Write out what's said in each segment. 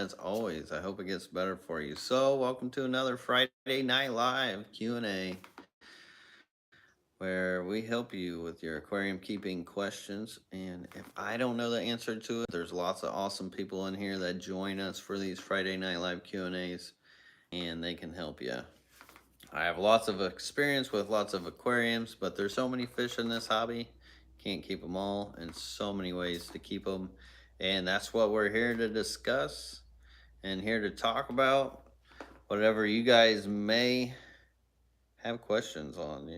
as always. I hope it gets better for you. So, welcome to another Friday Night Live Q&A where we help you with your aquarium keeping questions. And if I don't know the answer to it, there's lots of awesome people in here that join us for these Friday Night Live Q&As and they can help you. I have lots of experience with lots of aquariums, but there's so many fish in this hobby. Can't keep them all, and so many ways to keep them. And that's what we're here to discuss and here to talk about whatever you guys may have questions on.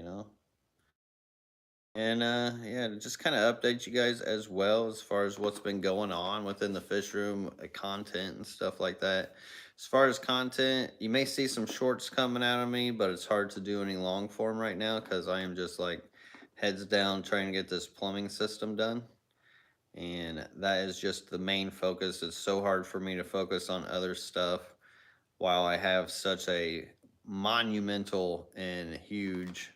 And yeah, to just kind of update you guys as well as far as what's been going on within the fish room, content and stuff like that. As far as content, you may see some shorts coming out of me, but it's hard to do any long form right now because I am just like heads down trying to get this plumbing system done. And that is just the main focus. It's so hard for me to focus on other stuff while I have such a monumental and huge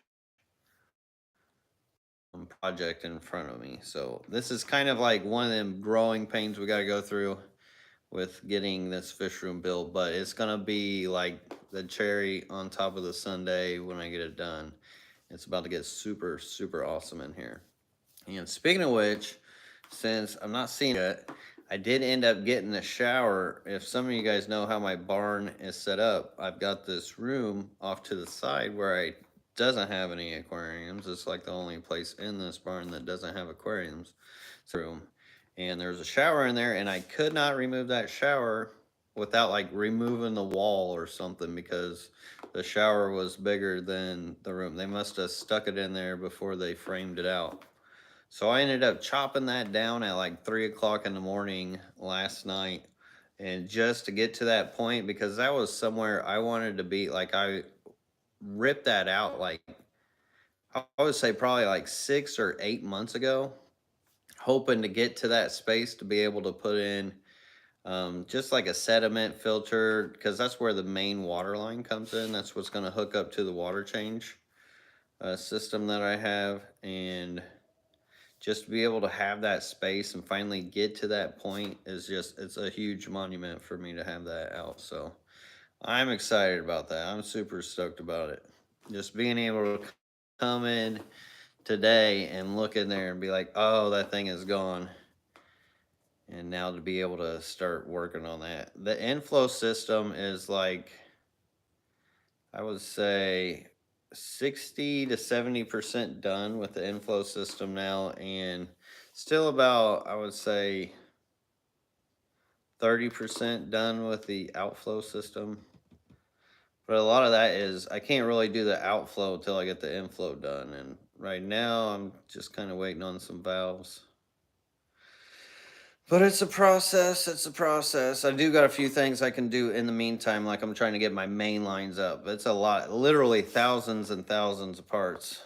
project in front of me. So this is kind of like one of them growing pains we got to go through with getting this fish room built, but it's gonna be like the cherry on top of the sundae when I get it done. It's about to get super, super awesome in here. And speaking of which, since I'm not seeing it, I did end up getting a shower. If some of you guys know how my barn is set up, I've got this room off to the side where I doesn't have any aquariums. It's like the only place in this barn that doesn't have aquariums. It's a room. And there's a shower in there, and I could not remove that shower without like removing the wall or something because the shower was bigger than the room. They must have stuck it in there before they framed it out. So I ended up chopping that down at like 3 o'clock in the morning last night. And just to get to that point, because that was somewhere I wanted to be, like I ripped that out like I would say probably like 6 or 8 months ago, hoping to get to that space to be able to put in just like a sediment filter, because that's where the main water line comes in. That's what's going to hook up to the water change system that I have. And just to be able to have that space and finally get to that point is just, it's a huge monument for me to have that out. So I'm excited about that. I'm super stoked about it. Just being able to come in today and look in there and be like, oh, that thing is gone. And now to be able to start working on that. The inflow system is like, I would say 60 to 70% done with the inflow system now, and still about, I would say, 30% done with the outflow system. But a lot of that is I can't really do the outflow until I get the inflow done. And right now I'm just kind of waiting on some valves. But it's a process. It's a process. I do got a few things I can do in the meantime, like I'm trying to get my main lines up. It's a lot, literally thousands and thousands of parts.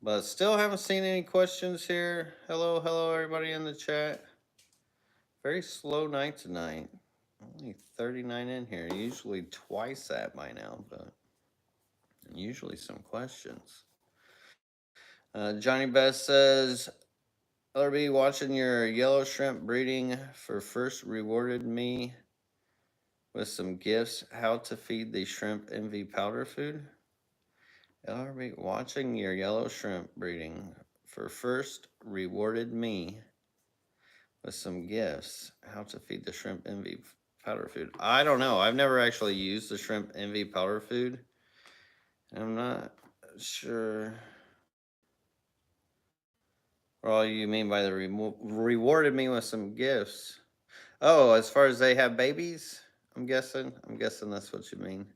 But still haven't seen any questions here. Hello, hello, everybody in the chat. Very slow night tonight. Only 39 in here. Usually twice that by now, but usually some questions. Johnny Best says, LRB, watching your yellow shrimp breeding for first rewarded me with some gifts. How to feed the shrimp envy powder food. LRB, watching your yellow shrimp breeding for first rewarded me with some gifts. How to feed the shrimp envy powder food. I don't know. I've never actually used the shrimp envy powder food. I'm not sure what all you mean by the rewarded me with some gifts. Oh, as far as they have babies, I'm guessing. I'm guessing that's what you mean.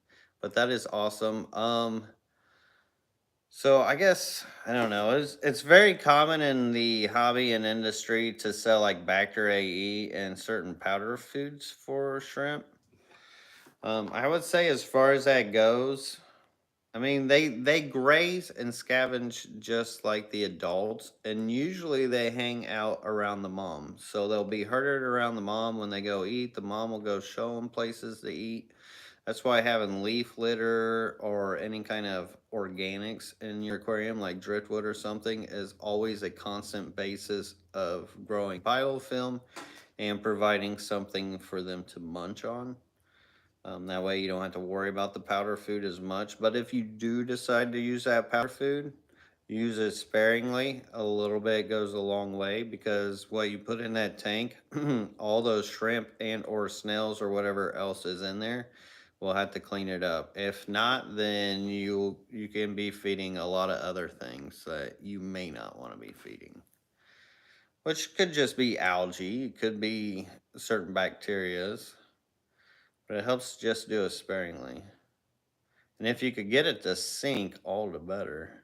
But that is awesome. So I guess I don't know. It's very common in the hobby and industry to sell like Bacter AE and certain powder foods for shrimp. I would say as far as that goes, I mean they graze and scavenge just like the adults, and usually they hang out around the mom. So they'll be herded around the mom when they go eat. The mom will go show them places to eat. That's why having leaf litter or any kind of organics in your aquarium, like driftwood or something, is always a constant basis of growing biofilm and providing something for them to munch on. That way you don't have to worry about the powder food as much. But if you do decide to use that powder food, use it sparingly. A little bit goes a long way because what you put in that tank, all those shrimp and or snails or whatever else is in there, we'll have to clean it up. If not, then you can be feeding a lot of other things that you may not want to be feeding. Which could just be algae, it could be certain bacterias, but it helps just do it sparingly. And if you could get it to sink, all the better,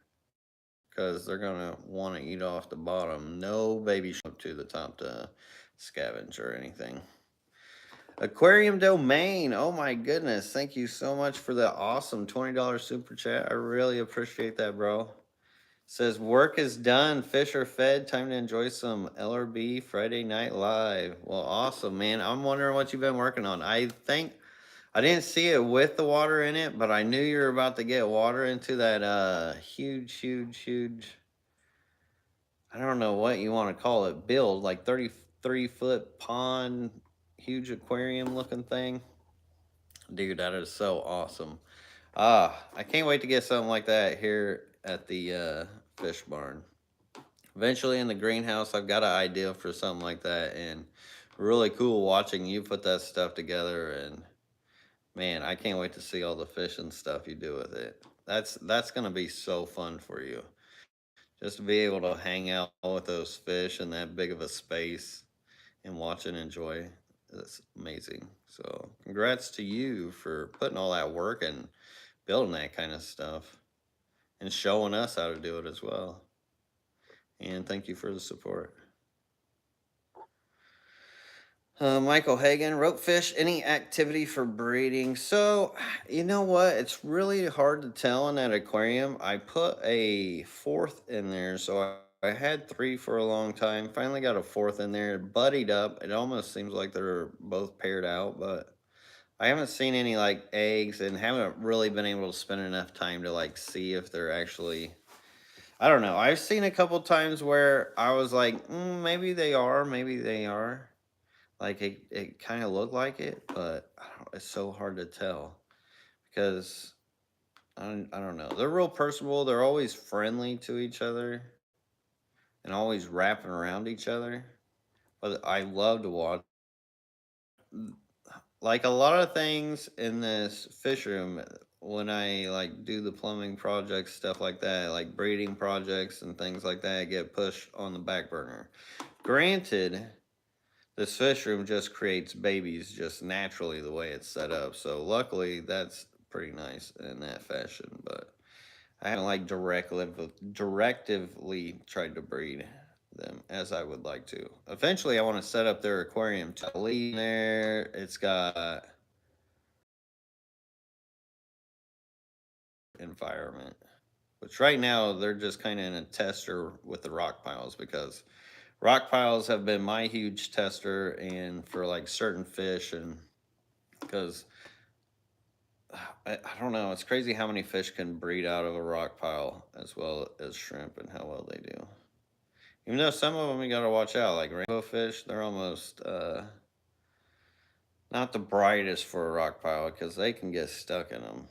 because they're gonna want to eat off the bottom. No baby shrimp to the top to scavenge or anything. Aquarium Domain. Oh my goodness. Thank you so much for the awesome $20 super chat. I really appreciate that, bro. Says work is done, fish are fed, time to enjoy some LRB Friday Night Live. Well, awesome, man. I'm wondering what you've been working on. I think I didn't see it with the water in it, but I knew you were about to get water into that huge, I don't know what you want to call it, build, like 33-foot pond, huge aquarium looking thing. Dude, that is so awesome. I can't wait to get something like that here at the fish barn. Eventually in the greenhouse, I've got an idea for something like that, and really cool watching you put that stuff together. And man, I can't wait to see all the fish and stuff you do with it. That's gonna be so fun for you. Just to be able to hang out with those fish in that big of a space and watch and enjoy. That's amazing. So congrats to you for putting all that work and building that kind of stuff and showing us how to do it as well. And thank you for the support. Michael Hagan, ropefish, any activity for breeding? So, you know what? It's really hard to tell in that aquarium. I put a fourth in there, so I had three for a long time. Finally got a fourth in there, buddied up. It almost seems like they're both paired out, but I haven't seen any like eggs and haven't really been able to spend enough time to like see if they're actually. I don't know. I've seen a couple times where I was like, maybe they are, maybe they are. Like it kind of looked like it, but it's so hard to tell because I don't know. They're real personable. They're always friendly to each other and always wrapping around each other. But I love to watch. Like a lot of things in this fish room, when I like do the plumbing projects, stuff like that, like breeding projects and things like that, get pushed on the back burner. Granted, this fish room just creates babies just naturally the way it's set up. So luckily that's pretty nice in that fashion. But I haven't like directively tried to breed them as I would like to. Eventually I want to set up their aquarium to leave there. It's got environment. Which right now they're just kind of in a tester with the rock piles because rock piles have been my huge tester and for like certain fish and because I don't know. It's crazy how many fish can breed out of a rock pile as well as shrimp and how well they do. Even though some of them you gotta watch out, like rainbow fish, they're almost not the brightest for a rock pile because they can get stuck in them.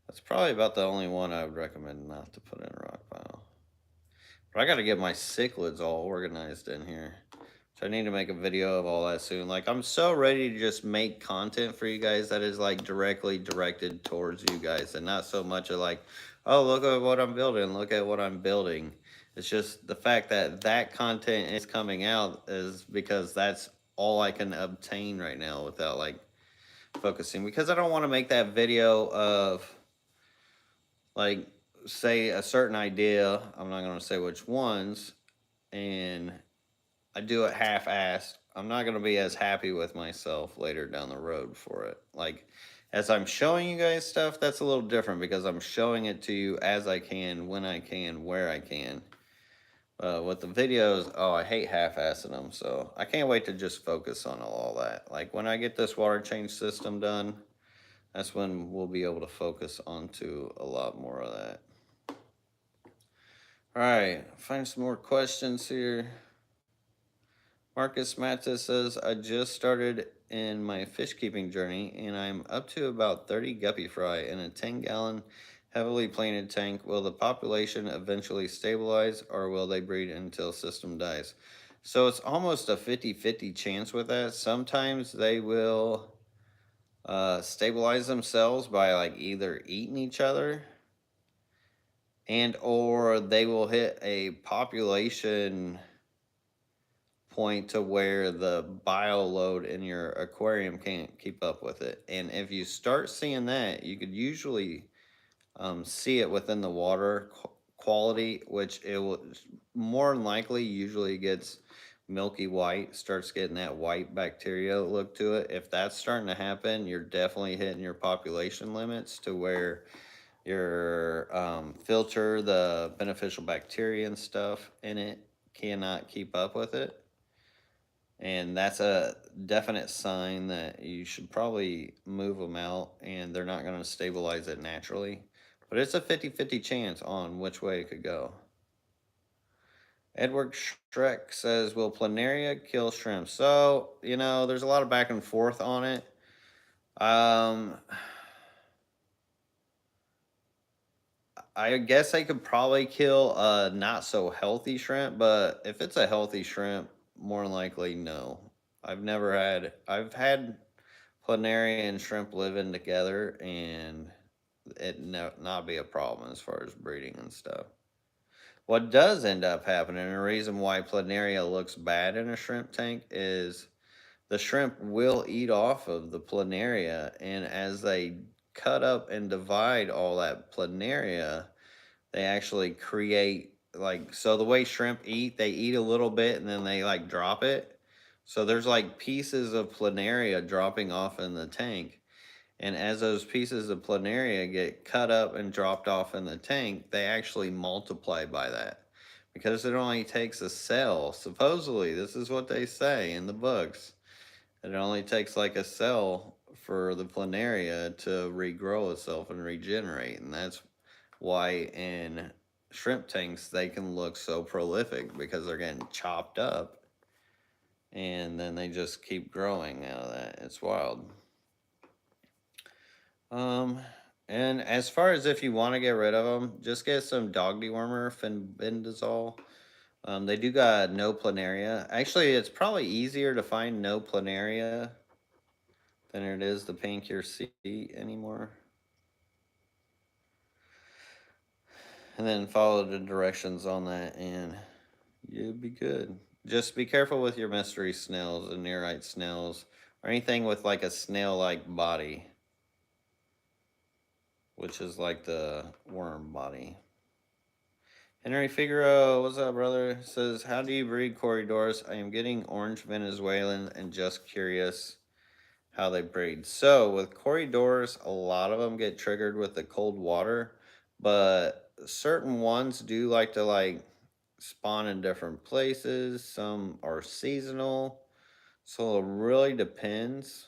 That's probably about the only one I would recommend not to put in a rock pile. But I gotta get my cichlids all organized in here. So I need to make a video of all that soon. Like I'm so ready to just make content for you guys that is like directly directed towards you guys and not so much of like, oh, look at what I'm building. Look at what I'm building. It's just the fact that that content is coming out is because that's all I can obtain right now without like focusing because I don't want to make that video of like say a certain idea. I'm not going to say which ones and I do it half-assed, I'm not going to be as happy with myself later down the road for it. Like, as I'm showing you guys stuff, that's a little different because I'm showing it to you as I can, when I can, where I can. With the videos, oh, I hate half-assing them, so I can't wait to just focus on all that. Like, when I get this water change system done, that's when we'll be able to focus onto a lot more of that. All right, find some more questions here. Marcus Matis says, I just started in my fish keeping journey and I'm up to about 30 guppy fry in a 10-gallon heavily plated tank. Will the population eventually stabilize or will they breed until system dies? So it's almost a 50-50 chance with that. Sometimes they will stabilize themselves by like either eating each other and or they will hit a population point to where the bio load in your aquarium can't keep up with it. And if you start seeing that, you could usually see it within the water quality, which it will more than likely usually gets milky white, starts getting that white bacteria look to it. If that's starting to happen, you're definitely hitting your population limits to where your filter, the beneficial bacteria and stuff in it, cannot keep up with it. And that's a definite sign that you should probably move them out and they're not going to stabilize it naturally. But it's a 50-50 chance on which way it could go. Edward Shrek says, will planaria kill shrimp? So, there's a lot of back and forth on it. I guess I could probably kill a not so healthy shrimp, but if it's a healthy shrimp, more than likely, no. I've had planaria and shrimp living together and not be a problem as far as breeding and stuff. What does end up happening, and the reason why planaria looks bad in a shrimp tank is the shrimp will eat off of the planaria, and as they cut up and divide all that planaria, they actually create like so the way shrimp eat, they eat a little bit and then they like drop it. So there's like pieces of planaria dropping off in the tank. And as those pieces of planaria get cut up and dropped off in the tank, they actually multiply by that. Because it only takes a cell. Supposedly, this is what they say in the books. It only takes like a cell for the planaria to regrow itself and regenerate. And that's why in shrimp tanks they can look so prolific because they're getting chopped up and then they just keep growing out of that. It's wild. Um, and as far as if you want to get rid of them, just get some dog dewormer, fenbendazole. They do got no planaria. Actually, it's probably easier to find no planaria than it is the pink your seat anymore. And then follow the directions on that, and you'll be good. Just be careful with your mystery snails and nearite snails, or anything with like a snail-like body, which is like the worm body. Henry Figaro, what's up, brother? Says, how do you breed Corydoras? I am getting orange Venezuelan and just curious how they breed. So with Corydoras, a lot of them get triggered with the cold water, but certain ones do like to like spawn in different places. Some are seasonal, so it really depends.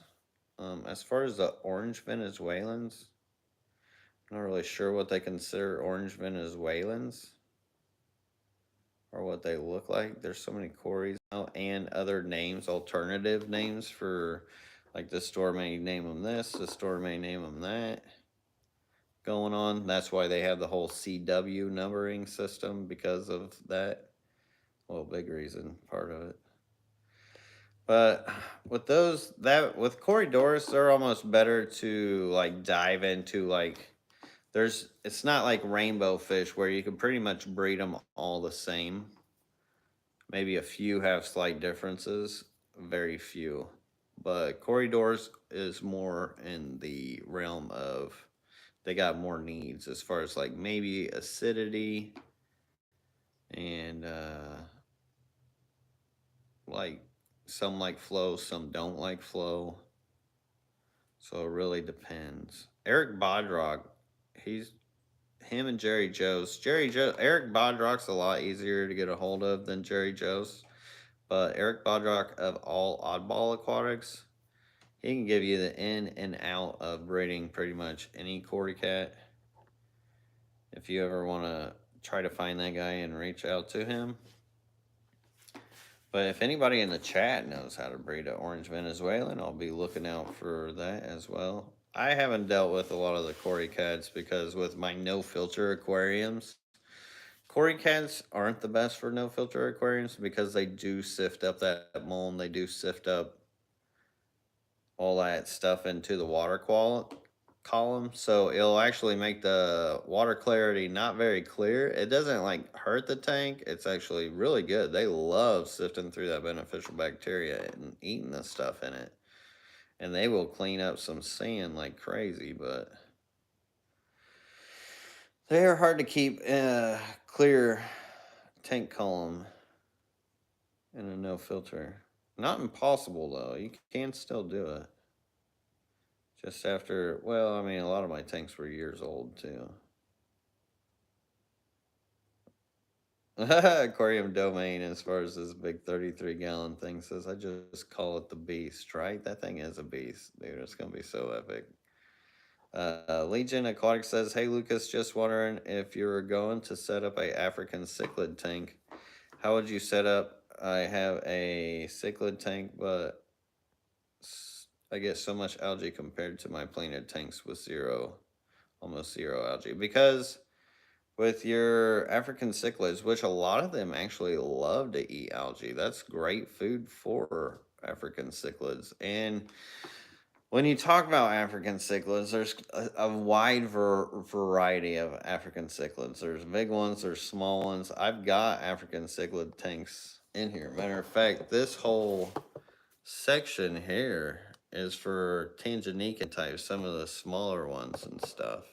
As far as the orange Venezuelans, I'm not really sure what they consider orange Venezuelans or what they look like. There's so many Corys now and other names, alternative names for like the store may name them this, the store may name them that going on. That's why they have the whole CW numbering system because of that. Well, big reason, part of it. But with with Corydoras, they're almost better to like dive into like it's not like rainbow fish where you can pretty much breed them all the same. Maybe a few have slight differences, very few. But Corydoras is more in the realm of they got more needs as far as like maybe acidity and like some like flow, some don't like flow. So it really depends. Eric Bodrock, he's him and Jerry Joe's. Eric Bodrock's a lot easier to get a hold of than Jerry Joe's. But Eric Bodrock of all Oddball Aquatics, he can give you the in and out of breeding pretty much any Cory cat. If you ever want to try to find that guy and reach out to him. But if anybody in the chat knows how to breed an orange Venezuelan, I'll be looking out for that as well. I haven't dealt with a lot of the Cory cats because with my no filter aquariums, Cory cats aren't the best for no filter aquariums because they do sift up that mold. They do sift up all that stuff into the column, so it'll actually make the water clarity not very clear. It doesn't like hurt the tank. It's actually really good. They love sifting through that beneficial bacteria and eating the stuff in it, and they will clean up some sand like crazy. But they are hard to keep clear tank column in a no filter. Not impossible though. You can still do it. Just after, well, I mean, a lot of my tanks were years old too. Aquarium domain, as far as this big 33-gallon thing says, I just call it the beast, right? That thing is a beast, dude. It's gonna be so epic. Legion Aquatic says, "Hey Lucas, just wondering if you were going to set up a African cichlid tank. How would you set up? I have a cichlid tank, but I get so much algae compared to my planet tanks with almost zero algae. Because with your African cichlids, which a lot of them actually love to eat algae, that's great food for African cichlids. And when you talk about African cichlids, there's a wide variety of African cichlids. There's big ones, there's small ones. I've got African cichlid tanks in here. Matter of fact, this whole section here is for Tanganyikan types, some of the smaller ones and stuff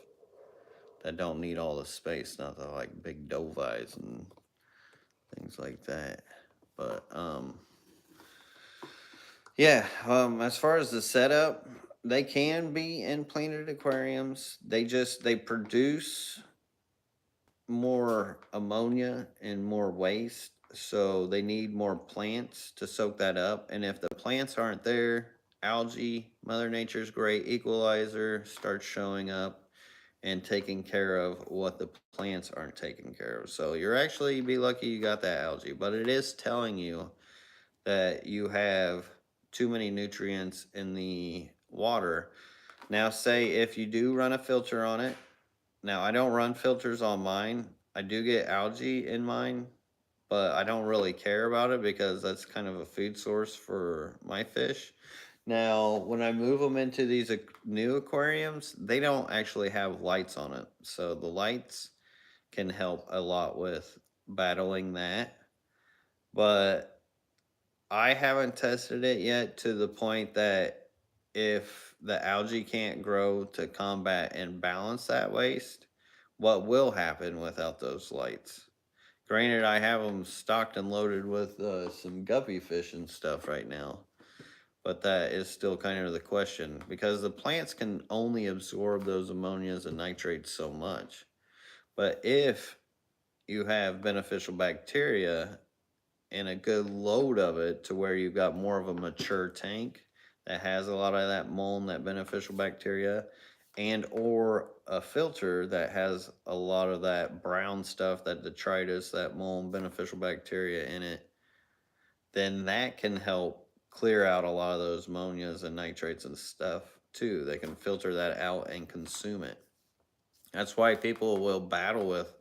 that don't need all the space, not the like big dovies and things like that. But yeah, as far as the setup, they can be in planted aquariums. They produce more ammonia and more waste, so they need more plants to soak that up. And if the plants aren't there, algae, Mother Nature's great equalizer, starts showing up and taking care of what the plants aren't taking care of. So you're actually be lucky you got that algae, but it is telling you that you have too many nutrients in the water. Now, say if you do run a filter on it, now I don't run filters on mine. I do get algae in mine, but I don't really care about it because that's kind of a food source for my fish. Now, when I move them into these new aquariums, they don't actually have lights on it. So the lights can help a lot with battling that. But I haven't tested it yet to the point that if the algae can't grow to combat and balance that waste, what will happen without those lights? Granted, I have them stocked and loaded with some guppy fish and stuff right now. But that is still kind of the question because the plants can only absorb those ammonias and nitrates so much. But if you have beneficial bacteria and a good load of it to where you've got more of a mature tank that has a lot of that mold and that beneficial bacteria, and or a filter that has a lot of that brown stuff, that detritus, that mold, beneficial bacteria in it, then that can help clear out a lot of those ammonias and nitrates and stuff too. They can filter that out and consume it. That's why people will battle with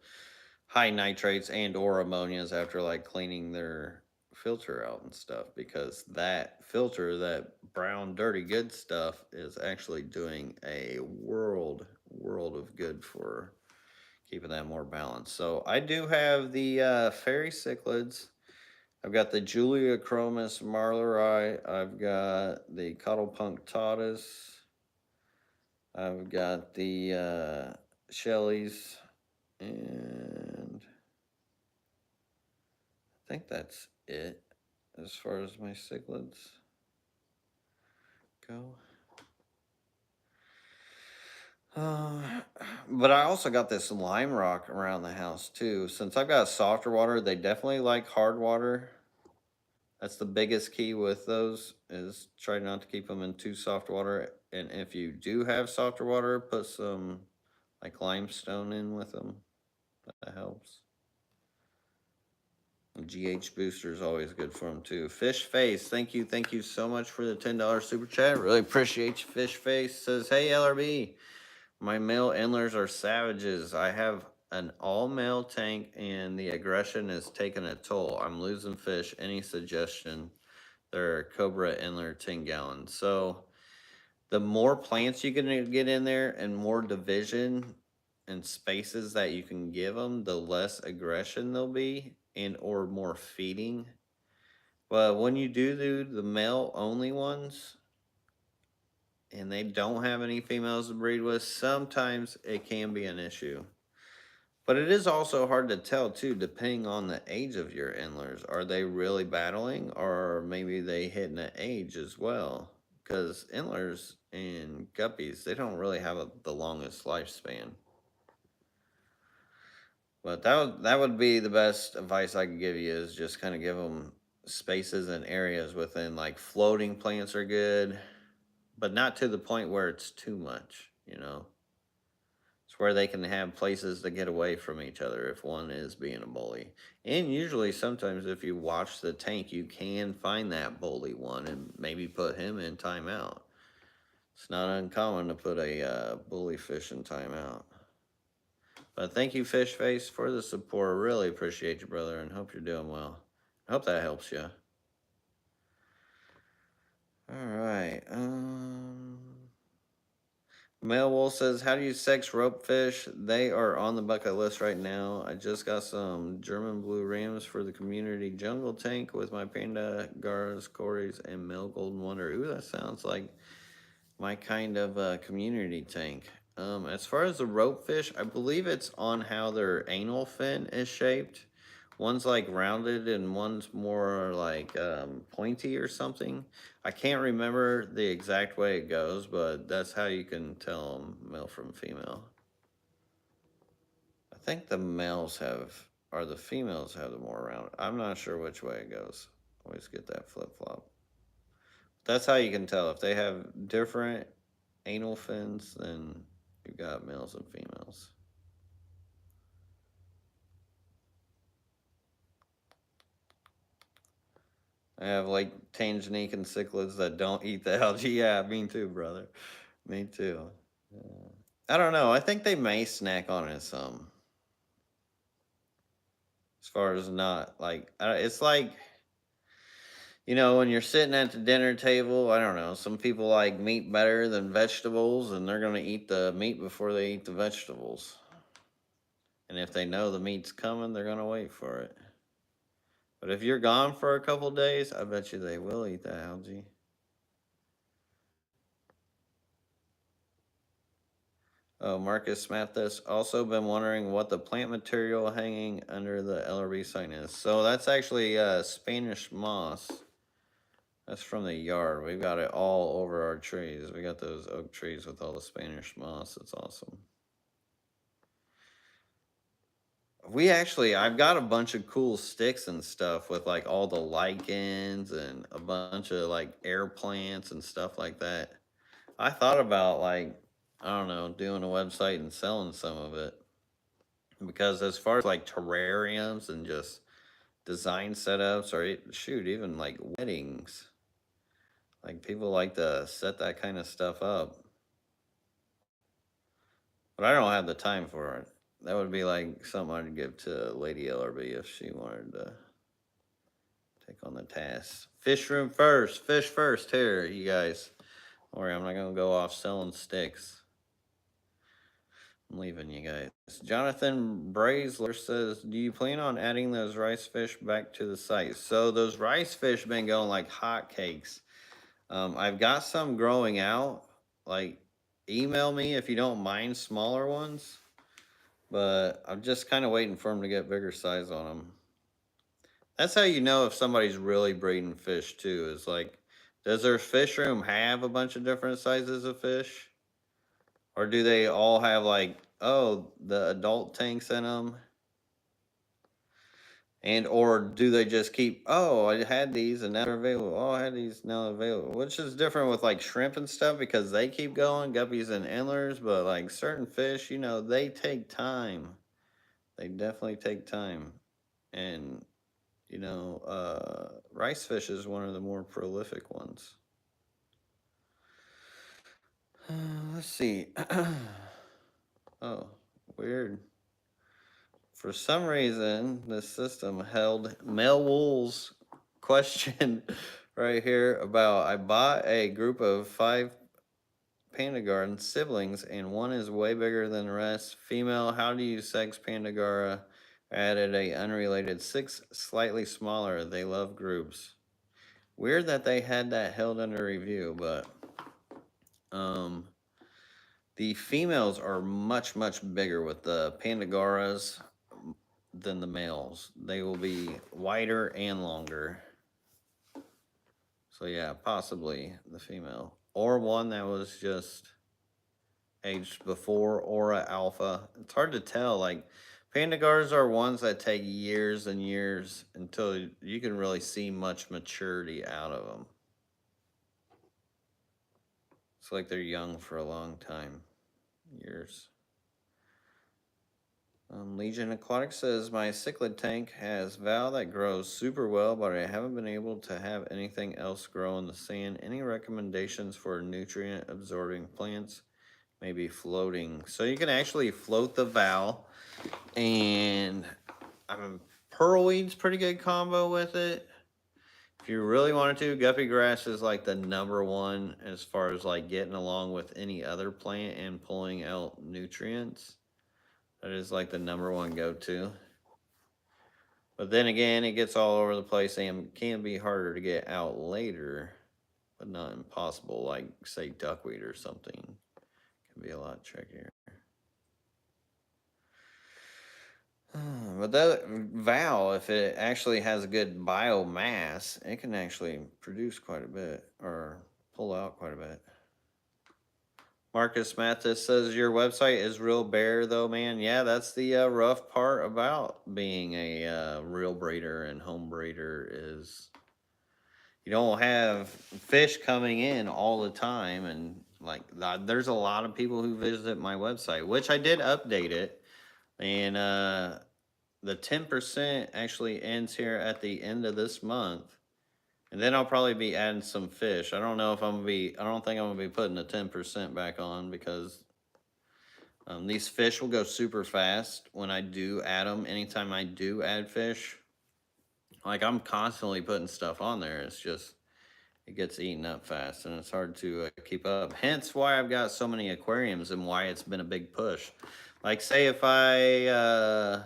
high nitrates and or ammonias after like cleaning their filter out and stuff, because that filter, that brown dirty good stuff, is actually doing a world of good for keeping that more balanced. So I do have the fairy cichlids. I've got the Julia Chromis Marleri. I've got the Cuddlepunk Taurus. I've got the Shelleys. And I think that's it as far as my cichlids go. But I also got this lime rock around the house too. Since I've got softer water, they definitely like hard water. That's the biggest key with those, is try not to keep them in too soft water. And if you do have softer water, put some like limestone in with them. That helps. GH booster is always good for them too. Fish Face, thank you so much for the $10 super chat. Really appreciate you. Fish Face says, "Hey LRB, my male endlers are savages. I have an all male tank and the aggression is taking a toll. I'm losing fish. Any suggestion?" They're Cobra Endler 10 gallons. So the more plants you can get in there and more division and spaces that you can give them, the less aggression there'll be and or more feeding. But when you do the male only ones and they don't have any females to breed with, sometimes it can be an issue. But it is also hard to tell too, depending on the age of your endlers. Are they really battling, or maybe they hitting an age as well? Because endlers and guppies, they don't really have the longest lifespan. But that would be the best advice I could give you, is just kind of give them spaces and areas within, like floating plants are good, but not to the point where it's too much, you know. It's where they can have places to get away from each other if one is being a bully. And usually, sometimes, if you watch the tank, you can find that bully one and maybe put him in timeout. It's not uncommon to put a bully fish in timeout. But thank you, Fish Face, for the support. Really appreciate you, brother, and hope you're doing well. I hope that helps you. All right. Mel Wolf says, "How do you sex rope fish? They are on the bucket list right now. I just got some German blue rams for the community jungle tank with my panda, garras, corys, and male golden wonder." Ooh, that sounds like my kind of community tank. As far as the rope fish, I believe it's on how their anal fin is shaped. One's like rounded and one's more like pointy or something. I can't remember the exact way it goes, but that's how you can tell them male from female. I think the males have, or the females have the more round. I'm not sure which way it goes. Always get that flip flop. That's how you can tell if they have different anal fins. Then you've got males and females. I have like Tanganique and cichlids that don't eat the algae. Yeah, me too, brother. Me too. I don't know. I think they may snack on it some. As far as not like, it's like, when you're sitting at the dinner table, I don't know. Some people like meat better than vegetables, and they're gonna eat the meat before they eat the vegetables. And if they know the meat's coming, they're gonna wait for it. But if you're gone for a couple days, I bet you they will eat the algae. Oh, Marcus Mathis also been wondering what the plant material hanging under the LRB sign is. So that's actually Spanish moss. That's from the yard. We've got it all over our trees. We got those oak trees with all the Spanish moss. It's awesome. I've got a bunch of cool sticks and stuff with like all the lichens and a bunch of like air plants and stuff like that. I thought about, like, I don't know, doing a website and selling some of it. Because as far as like terrariums and just design setups, or shoot, even like weddings, like people like to set that kind of stuff up. But I don't have the time for it. That would be like something I'd give to Lady LRB if she wanted to take on the task. Fish room first. Fish first. Here, you guys. Don't worry, I'm not going to go off selling sticks. I'm leaving you guys. Jonathan Brazler says, "Do you plan on adding those rice fish back to the site?" So those rice fish been going like hotcakes. I've got some growing out. Like, email me if you don't mind smaller ones. But I'm just kind of waiting for them to get bigger size on them. That's how you know if somebody's really breeding fish too. Is like, does their fish room have a bunch of different sizes of fish? Or do they all have like, oh, the adult tanks in them? And or do they just keep, oh, I had these and now they're available. Oh, I had these now they're available. Which is different with like shrimp and stuff because they keep going, guppies and endlers, but like certain fish, they take time. They definitely take time. And You know, rice fish is one of the more prolific ones. Let's see. Oh, weird. For some reason, this system held Mel Wool's question right here about I bought a group of 5 panda garden siblings, and one is way bigger than the rest. Female, how do you sex panda garra? Added a unrelated 6, slightly smaller. They love groups. Weird that they had that held under review, but um, the females are much bigger with the panda garras than the males. They will be wider and longer. So yeah, possibly the female or one that was just aged before Aura Alpha. It's hard to tell. Like Pandagars are ones that take years and years until you can really see much maturity out of them. It's like they're young for a long time, years. Legion Aquatic says my cichlid tank has Val that grows super well, but I haven't been able to have anything else grow in the sand. Any recommendations for nutrient absorbing plants? Maybe floating. So you can actually float the Val, and pearlweed's pretty good combo with it. If you really wanted to, guppy grass is like the number one as far as like getting along with any other plant and pulling out nutrients. That is like the number one go to. But then again, it gets all over the place and can be harder to get out later, but not impossible. Like say duckweed or something can be a lot trickier. But that Val, if it actually has a good biomass, it can actually produce quite a bit or pull out quite a bit. Marcus Mathis says your website is real bare though, man. Yeah, that's the rough part about being a real breeder and home breeder is you don't have fish coming in all the time, and like there's a lot of people who visit my website, which I did update it, and the 10% actually ends here at the end of this month. And then I'll probably be adding some fish. I don't know if I'm gonna be. I don't think I'm gonna be putting the 10% back on because these fish will go super fast when I do add them. Anytime I do add fish, like I'm constantly putting stuff on there. It's just it gets eaten up fast, and it's hard to keep up. Hence why I've got so many aquariums and why it's been a big push. Like say if I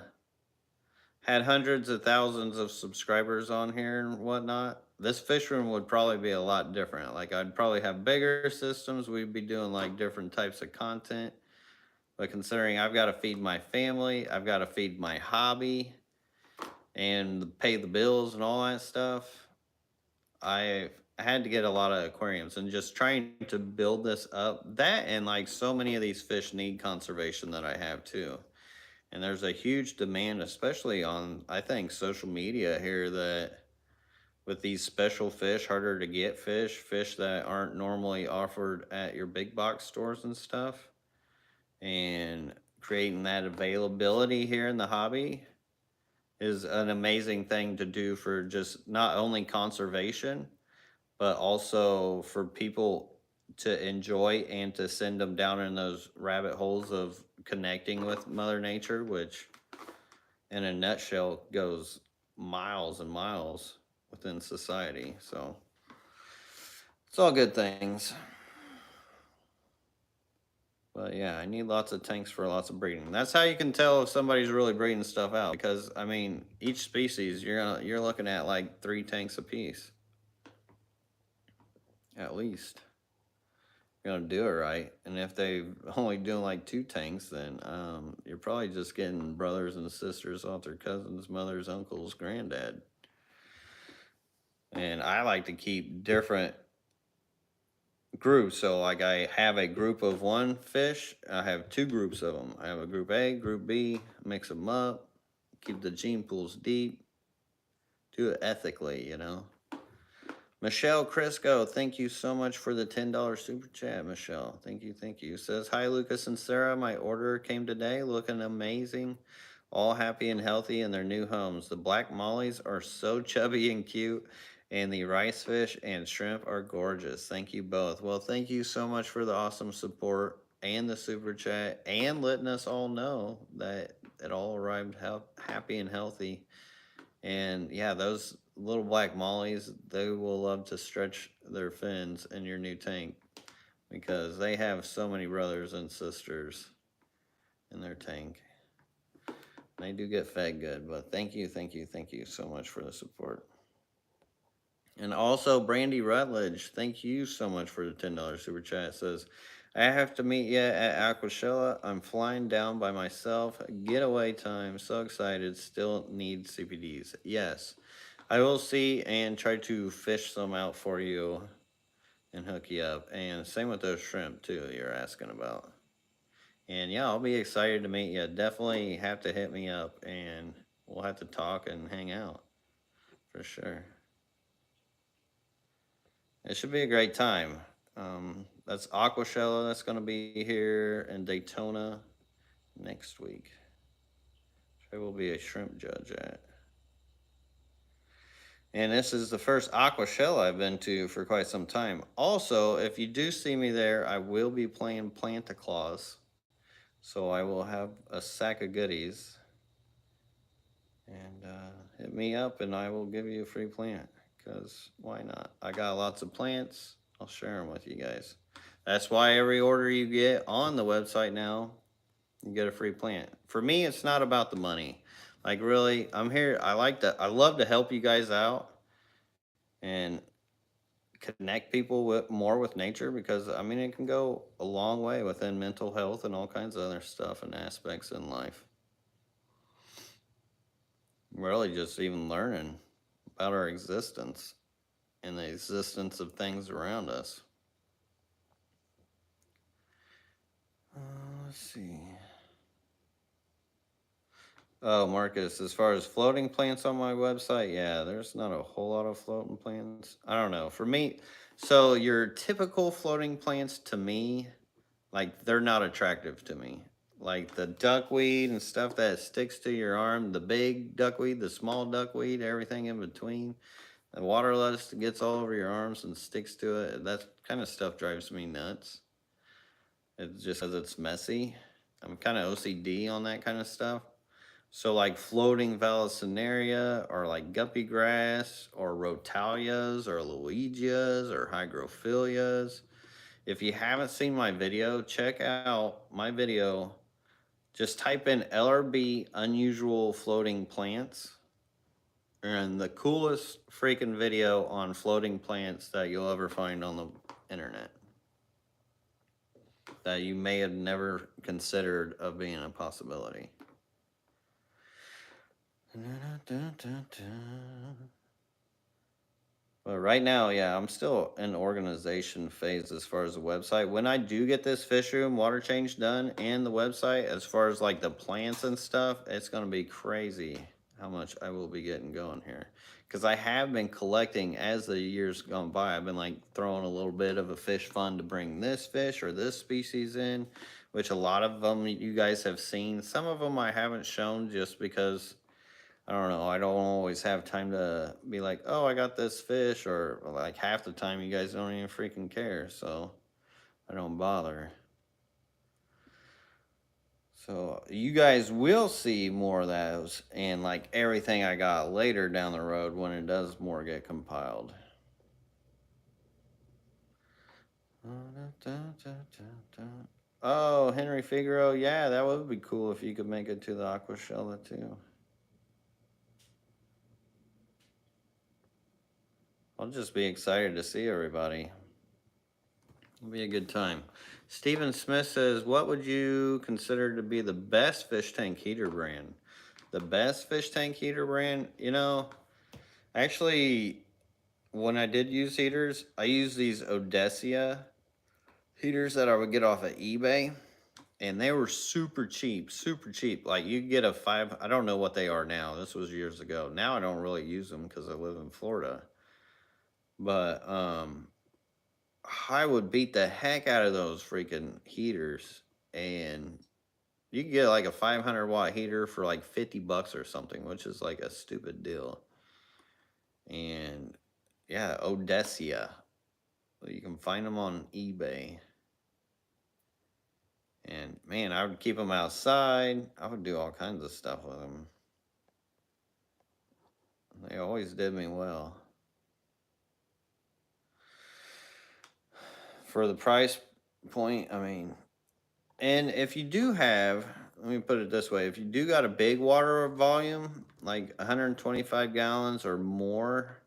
had hundreds of thousands of subscribers on here and whatnot, this fish room would probably be a lot different. Like I'd probably have bigger systems. We'd be doing like different types of content. But considering I've got to feed my family, I've got to feed my hobby and pay the bills and all that stuff, I had to get a lot of aquariums and just trying to build this up. That and like so many of these fish need conservation that I have too. And there's a huge demand, especially on, I think, social media here that with these special fish, harder to get fish that aren't normally offered at your big box stores and stuff, and creating that availability here in the hobby is an amazing thing to do for just not only conservation, but also for people to enjoy and to send them down in those rabbit holes of connecting with Mother Nature, which in a nutshell goes miles and miles within society. So it's all good things. But yeah, I need lots of tanks for lots of breeding. That's how you can tell if somebody's really breeding stuff out. Because I mean, each species you're looking at like 3 tanks a piece, at least. You're gonna do it right. And if they only doing like 2 tanks, then you're probably just getting brothers and sisters off their cousins, mothers, uncles, granddad. And I like to keep different groups. So like I have a group of one fish. I have 2 groups of them. I have a group A, group B, mix them up, keep the gene pools deep, do it ethically, you know. Michelle Crisco, thank you so much for the $10 super chat, Michelle. Thank you. Says, hi, Lucas and Sarah. My order came today, looking amazing. all happy and healthy in their new homes. The black mollies are so chubby and cute, and the rice fish and shrimp are gorgeous. Thank you both. Well, thank you so much for the awesome support and the super chat and letting us all know that it all arrived happy and healthy. And yeah, those little black mollies, they will love to stretch their fins in your new tank because they have so many brothers and sisters in their tank. They do get fed good, but thank you, thank you, thank you so much for the support. And also, Brandy Rutledge, thank you so much for the $10 super chat. It says, I have to meet you at Aquashella. I'm flying down by myself. Getaway time. So excited. Still need CPDs. Yes, I will see and try to fish some out for you and hook you up. And same with those shrimp, too, you're asking about. And yeah, I'll be excited to meet you. Definitely have to hit me up and we'll have to talk and hang out for sure. It should be a great time. That's Aquashella. That's going to be here in Daytona next week. I will be a shrimp judge at. And this is the first Aquashella I've been to for quite some time. Also, if you do see me there, I will be playing Planta Claus. So I will have a sack of goodies. And hit me up and I will give you a free plant. Because why not? I got lots of plants. I'll share them with you guys. That's why every order you get on the website now, you get a free plant. For me, it's not about the money. Like really, I'm here. I love to help you guys out and connect people with more with nature because I mean it can go a long way within mental health and all kinds of other stuff and aspects in life. Really just even learning about our existence and the existence of things around us. Let's see. Oh, Marcus, as far as floating plants on my website, yeah, there's not a whole lot of floating plants. I don't know. For me, so your typical floating plants to me, like they're not attractive to me. Like the duckweed and stuff that sticks to your arm, the big duckweed, the small duckweed, everything in between. The water lust gets all over your arms and sticks to it. That kind of stuff drives me nuts. It's just because it's messy. I'm kind of OCD on that kind of stuff. So like floating Vallisneria or like guppy grass or rotalias or Luigias or hygrophilias. If you haven't seen my video, check out my video. Just type in LRB unusual floating plants and the coolest freaking video on floating plants that you'll ever find on the internet that you may have never considered of being a possibility. But right now, yeah, I'm still in organization phase as far as the website. When I do get this fish room water change done and the website, as far as like the plants and stuff, it's going to be crazy how much I will be getting going here. Because I have been collecting as the years gone by. I've been like throwing a little bit of a fish fund to bring this fish or this species in, which a lot of them you guys have seen. Some of them I haven't shown just because I don't know. I don't always have time to be like, oh, I got this fish, or like half the time you guys don't even freaking care, so I don't bother. So you guys will see more of those and like everything I got later down the road when it does more get compiled. Oh, Henry Figaro, yeah, that would be cool if you could make it to the Aquashella too. I'll just be excited to see everybody. It'll be a good time. Stephen Smith says, what would you consider to be the best fish tank heater brand? The best fish tank heater brand? You know, actually, when I did use heaters, I used these Odessia heaters that I would get off of eBay. And they were super cheap, super cheap. Like you get a I don't know what they are now. This was years ago. Now I don't really use them because I live in Florida. But I would beat the heck out of those freaking heaters and You can get like a 500-watt heater for like $50 or something, which is like a stupid deal. And yeah, Odessia. You can find them on eBay. And man, I would keep them outside. I would do all kinds of stuff with them. They always did me well. For the price point, I mean, and if you do have, let me put it this way, if you do got a big water volume, like 125 gallons or more,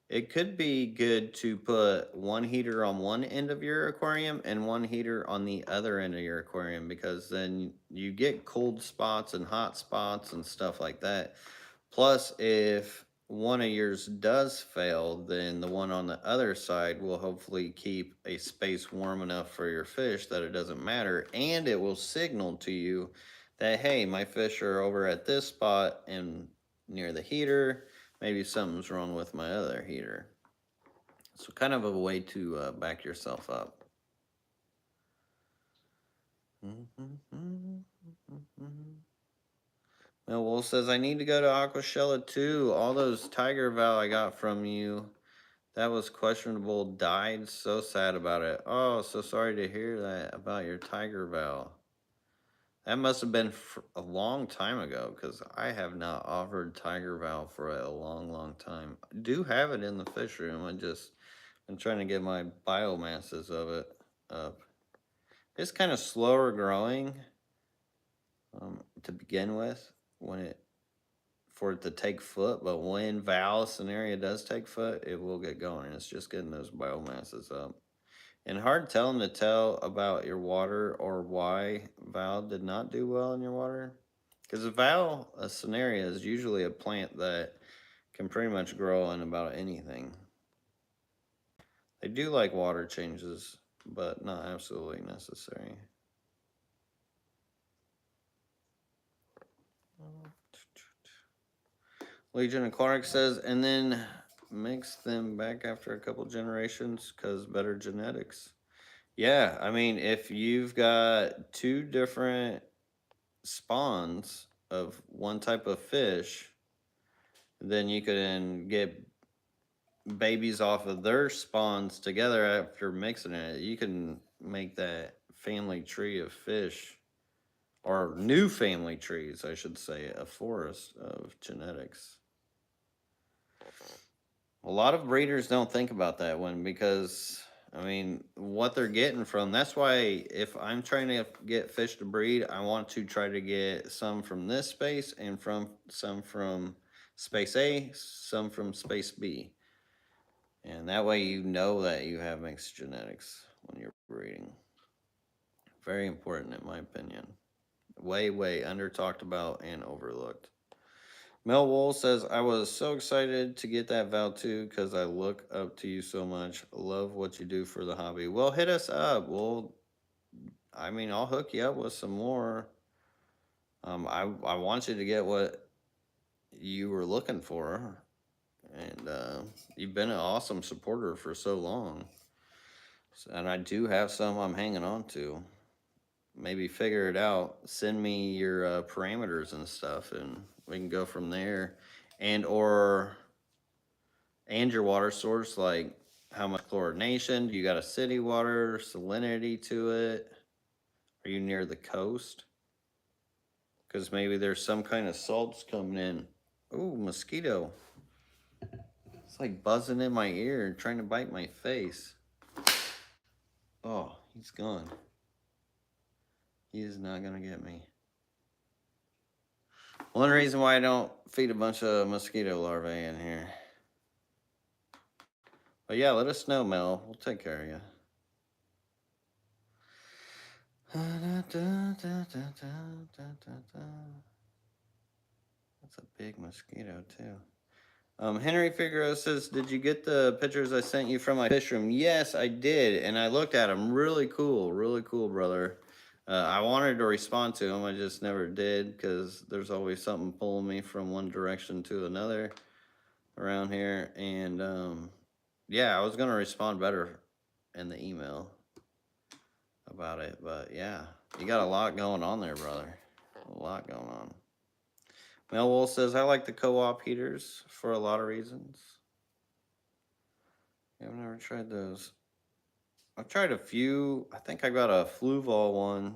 it could be good to put one heater on one end of your aquarium and one heater on the other end of your aquarium, because then you get cold spots and hot spots and stuff like that. Plus, if one of yours does fail, then the one on the other side will hopefully keep a space warm enough for your fish that it doesn't matter, and it will signal to you that, hey, my fish are over at this spot and near the heater. Maybe something's wrong with my other heater. So kind of a way to back yourself up. Millwolf says, I need to go to Aquashella too. All those tiger val I got from you, that was questionable, died. So sad about it. Oh, so sorry to hear that about your tiger val. That must have been a long time ago, because I have not offered tiger val for a long, long time. I do have it in the fish room. I'm trying to get my biomasses of it up. It's kind of slower growing to begin with for it to take foot, but when Val scenario does take foot, it will get going. It's just getting those biomasses up. And hard telling to tell about your water or why Val did not do well in your water. Because a scenario is usually a plant that can pretty much grow in about anything. They do like water changes, but not absolutely necessary. Legion of Clark says, and then mix them back after a couple generations because better genetics. Yeah, I mean, if you've got two different spawns of one type of fish, then you can get babies off of their spawns together after mixing it. You can make that family tree of fish, or new family trees, I should say, a forest of genetics. A lot of breeders don't think about that one, because I mean, what they're getting from, that's why if I'm trying to get fish to breed, I want to try to get some from this space and some from space A, some from space B. And that way you know that you have mixed genetics when you're breeding. Very important in my opinion. Way under talked about and overlooked. Mel Wool says, I was so excited to get that Val too because I look up to you so much. Love what you do for the hobby. Well, hit us up. I'll hook you up with some more. I want you to get what you were looking for. And you've been an awesome supporter for so long. And I do have some I'm hanging on to. Maybe figure it out. Send me your parameters and stuff, and we can go from there. And your water source, like how much chlorination. Do you got a city water, salinity to it? Are you near the coast? Because maybe there's some kind of salts coming in. Ooh, mosquito. It's like buzzing in my ear and trying to bite my face. Oh, he's gone. He is not going to get me. One reason why I don't feed a bunch of mosquito larvae in here. But yeah, let us know, Mel. We'll take care of you. That's a big mosquito, too. Henry Figueroa says, did you get the pictures I sent you from my fish room? Yes, I did, and I looked at them. Really cool, brother. I wanted to respond to them, I just never did, because there's always something pulling me from one direction to another around here. And yeah, I was going to respond better in the email about it, but yeah, you got a lot going on there, brother. A lot going on. Mel Wool says, I like the co-op heaters for a lot of reasons. I've never tried those. I've tried a few. I think I got a Fluval one.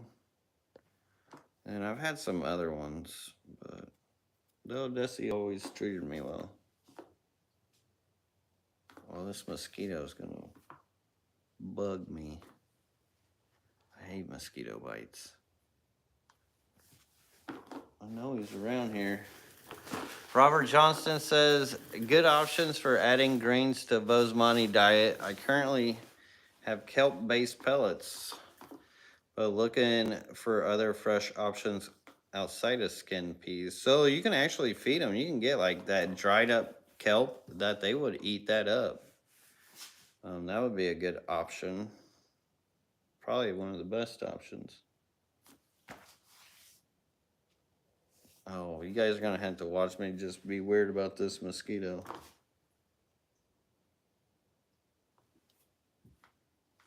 And I've had some other ones. But no, Desi always treated me well. Well, this mosquito's going to bug me. I hate mosquito bites. I know he's around here. Robert Johnston says, good options for adding greens to Bosemani diet. I currently have kelp-based pellets, but looking for other fresh options outside of skinned peas. So you can actually feed them. You can get like that dried up kelp that they would eat that up. That would be a good option. Probably one of the best options. Oh, you guys are going to have to watch me just be weird about this mosquito.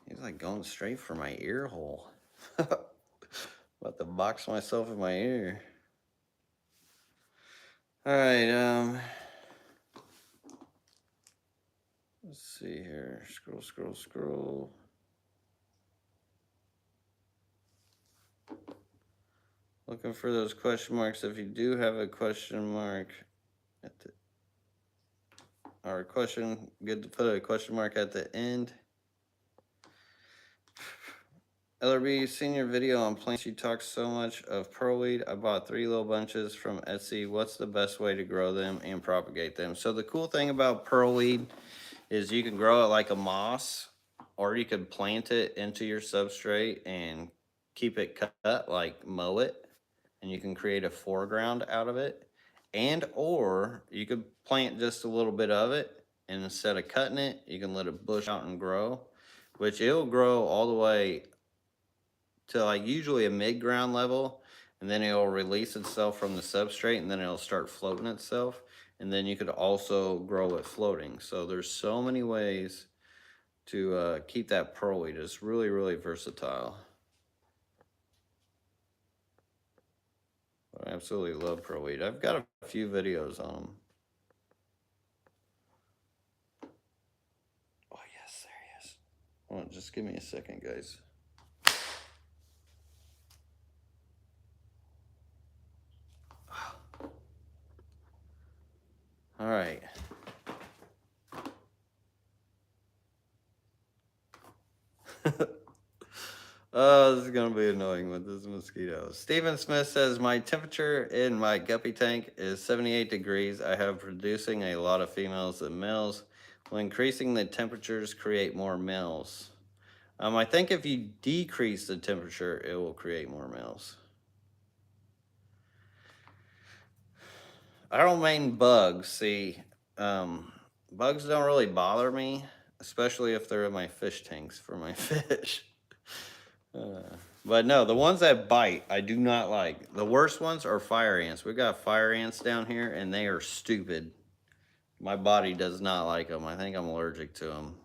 He's like going straight for my ear hole. About to box myself in my ear. All right, let's see here. Scroll. Looking for those question marks. If you do have a question mark at the, or a question, good to put a question mark at the end. LRB, seen your video on plants. You talk so much of pearlweed. I bought 3 little bunches from Etsy. What's the best way to grow them and propagate them? So the cool thing about pearlweed is you can grow it like a moss, or you could plant it into your substrate and keep it cut, like mow it, and you can create a foreground out of it. And or you could plant just a little bit of it, and instead of cutting it, you can let it bush out and grow, which it'll grow all the way to like usually a mid-ground level, and then it'll release itself from the substrate, and then it'll start floating itself. And then you could also grow it floating. So there's so many ways to keep that pearlweed. It's really, really versatile. I absolutely love pearlweed. I've got a few videos on them. Oh yes, there he is. Hold on, just give me a second, guys. All right. Oh, this is going to be annoying with this mosquito. Stephen Smith says, my temperature in my guppy tank is 78 degrees. I have producing a lot of females than males. When increasing the temperatures, create more males. I think if you decrease the temperature, it will create more males. I don't mean bugs. See, bugs don't really bother me, especially if they're in my fish tanks for my fish. But no, the ones that bite, I do not like. The worst ones are fire ants. We got fire ants down here, and they are stupid. My body does not like them. I think I'm allergic to them.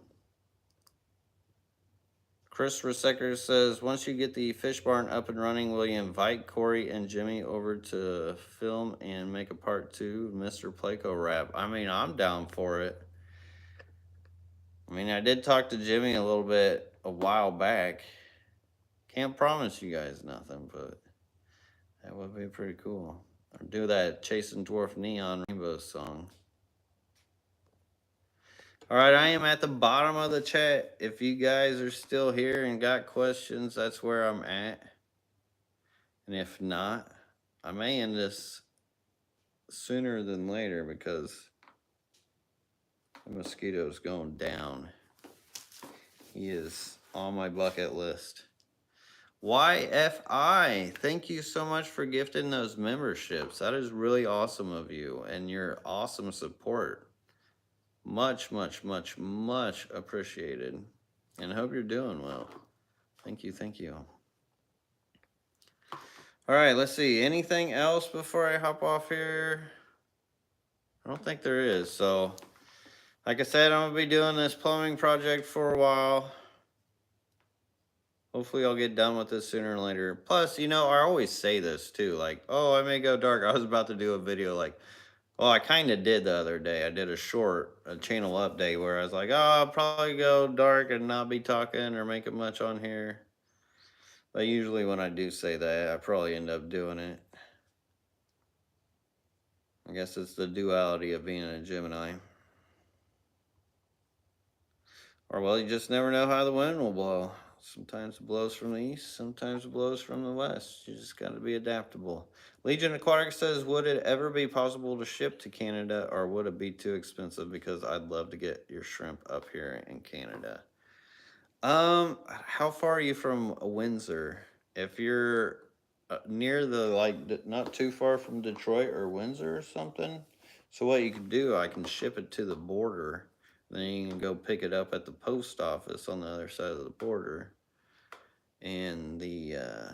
Chris Resecker says, once you get the fish barn up and running, will you invite Corey and Jimmy over to film and make a part 2 Mr. Placo rap? I mean, I'm down for it. I mean, I did talk to Jimmy a little bit a while back. Can't promise you guys nothing, but that would be pretty cool. Or do that Chasing Dwarf Neon Rainbow song. All right, I am at the bottom of the chat. If you guys are still here and got questions, that's where I'm at. And if not, I may end this sooner than later because the mosquito's going down. He is on my bucket list. YFI, thank you so much for gifting those memberships. That is really awesome of you and your awesome support. Much appreciated. And I hope you're doing well. Thank you. All right, let's see. Anything else before I hop off here? I don't think there is. So, like I said, I'm going to be doing this plumbing project for a while. Hopefully, I'll get done with this sooner or later. Plus, I always say this too, like, oh, I may go dark. I was about to do a video like, well, I kind of did the other day. I did a channel update where I was like, oh, I'll probably go dark and not be talking or making much on here. But usually when I do say that, I probably end up doing it. I guess it's the duality of being a Gemini. Or, well, you just never know how the wind will blow. Sometimes it blows from the east, sometimes it blows from the west. You just got to be adaptable. Legion Aquatic says, would it ever be possible to ship to Canada, or would it be too expensive? Because I'd love to get your shrimp up here in Canada. How far are you from Windsor? If you're near the not too far from Detroit or Windsor or something, so what you can do, I can ship it to the border. Then you can go pick it up at the post office on the other side of the border. And yeah,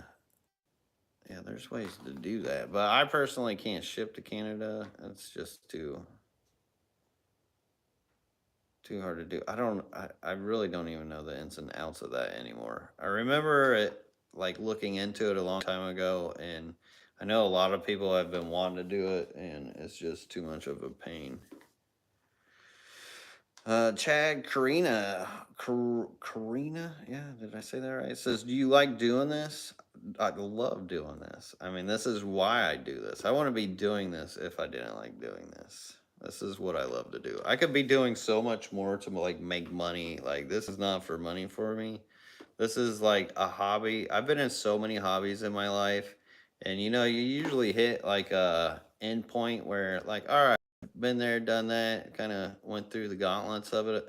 there's ways to do that, but I personally can't ship to Canada. It's just too hard to do. I really don't even know the ins and outs of that anymore. I remember it like looking into it a long time ago, and I know a lot of people have been wanting to do it, and it's just too much of a pain. Chad Karina, yeah, did I say that right? It says, do you like doing this? I love doing this. I mean, this is why I do this. I want to be doing this if I didn't like doing this. This is what I love to do. I could be doing so much more to like make money. Like, this is not for money for me. This is like a hobby. I've been in so many hobbies in my life, and you usually hit like a end point where like, all right, been there, done that, kind of went through the gauntlets of it.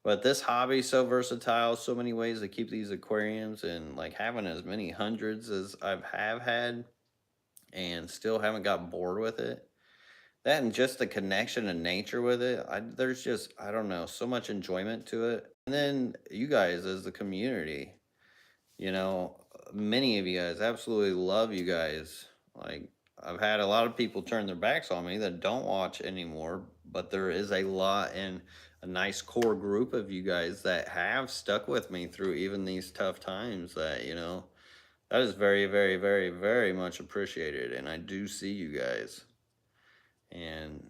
But this hobby is so versatile, so many ways to keep these aquariums, and like having as many hundreds as have had and still haven't got bored with it. That and just the connection and nature with it. There's just, I don't know, so much enjoyment to it. And then you guys as the community, you know, many of you guys, absolutely love you guys. Like, I've had a lot of people turn their backs on me that don't watch anymore, but there is a lot and a nice core group of you guys that have stuck with me through even these tough times that, that is very, very, very, very much appreciated. And I do see you guys. And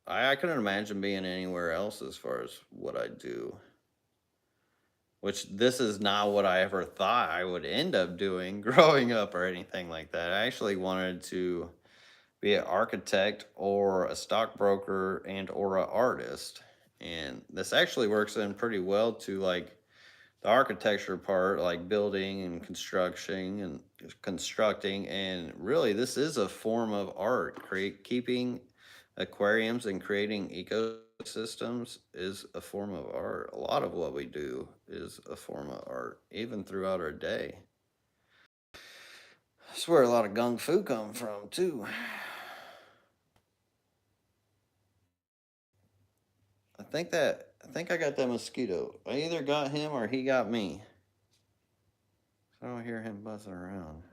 I couldn't imagine being anywhere else as far as what I do. Which this is not what I ever thought I would end up doing growing up or anything like that. I actually wanted to be an architect or a stockbroker and or an artist. And this actually works in pretty well to like the architecture part, like building and constructing. And really, this is a form of art. Keeping aquariums and creating ecosystems is a form of art. A lot of what we do is a form of art, even throughout our day. That's where a lot of gung fu come from too. I think I got that mosquito. I either got him or he got me. I don't hear him buzzing around.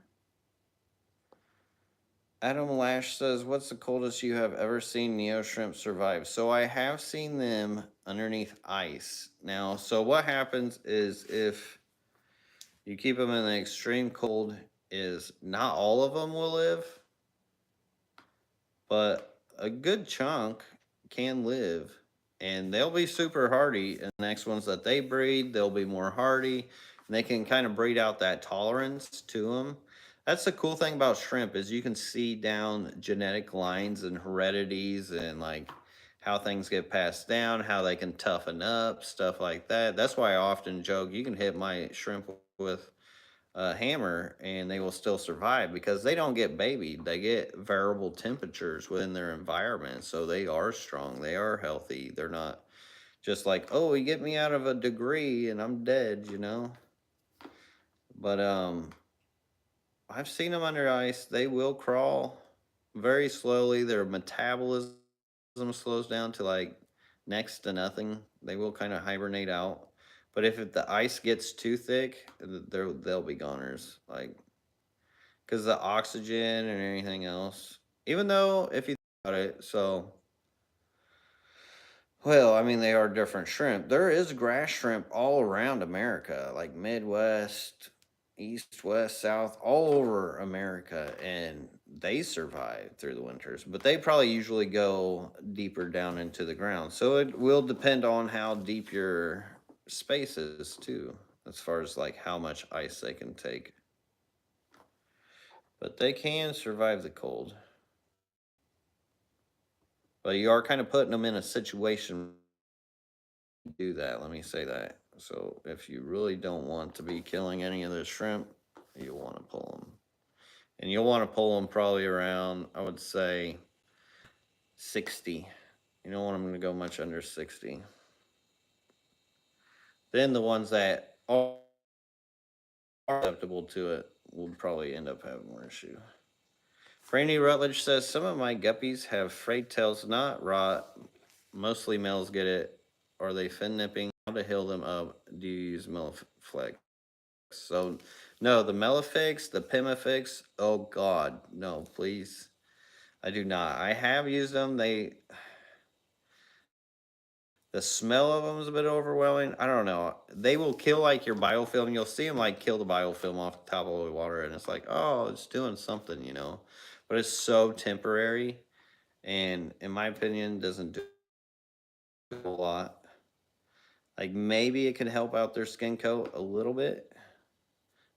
Adam Lash says, what's the coldest you have ever seen Neo shrimp survive? So I have seen them underneath ice. Now, so what happens is if you keep them in the extreme cold, is not all of them will live, but a good chunk can live, and they'll be super hardy. And the next ones that they breed, they'll be more hardy, and they can kind of breed out that tolerance to them. That's the cool thing about shrimp is you can see down genetic lines and heredities and like how things get passed down, how they can toughen up, stuff like that. That's why I often joke you can hit my shrimp with a hammer and they will still survive because they don't get babied. They get variable temperatures within their environment. So they are strong. They are healthy. They're not just like, oh, you get me out of a degree and I'm dead. But I've seen them under ice. They will crawl very slowly. Their metabolism slows down to like next to nothing. They will kind of hibernate out. But if the ice gets too thick, they'll be goners. Like, because the oxygen and everything else. Even though, if you think about it, so Well, I mean, they are different shrimp. There is grass shrimp all around America, like Midwest, East, West, South, all over America, and they survive through the winters. But they probably usually go deeper down into the ground. So it will depend on how deep your space is, too, as far as like how much ice they can take. But they can survive the cold. But you are kind of putting them in a situation do that. Let me say that. So if you really don't want to be killing any of the shrimp, you'll want to pull them. And you'll want to pull them probably around, I would say, 60. You don't want them to go much under 60. Then the ones that are acceptable to it will probably end up having more issue. Franny Rutledge says some of my guppies have frayed tails, not rot. Mostly males get it. Are they fin nipping? How to heal them up? Do you use Melaflex? So, no, the Melafix, the Pimafix, oh God, no, please. I do not. I have used them. The smell of them is a bit overwhelming. I don't know. They will kill like your biofilm. You'll see them like kill the biofilm off the top of the water, and it's like, oh, it's doing something, you know. But it's so temporary, and in my opinion, doesn't do a whole lot. Like maybe it can help out their skin coat a little bit.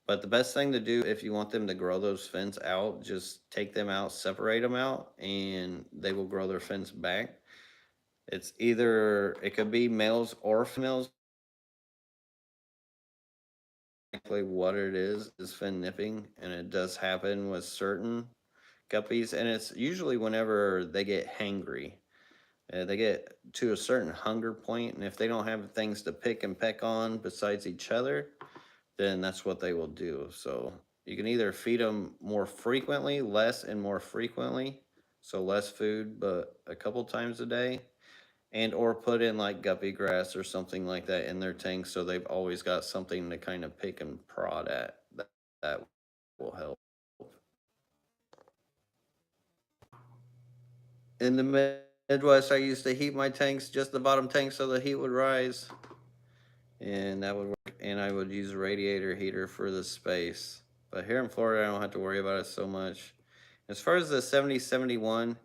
But the best thing to do if you want them to grow those fins out, just take them out, separate them out, and they will grow their fins back. It's either, it could be males or females. Exactly what it is fin nipping, and it does happen with certain guppies, and it's usually whenever they get hangry. They get to a certain hunger point, and if they don't have things to pick and peck on besides each other, then that's what they will do. So you can either feed them more frequently, less and more frequently, so less food, but a couple times a day, and or put in like guppy grass or something like that in their tank, so they've always got something to kind of pick and prod at. That will help. In the Midwest, I used to heat my tanks, just the bottom tank, so the heat would rise, and that would work. And I would use a radiator heater for the space. But here in Florida, I don't have to worry about it so much. As far as the 7071,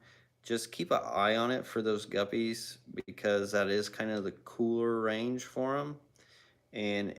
just keep an eye on it for those guppies because that is kind of the cooler range for them. And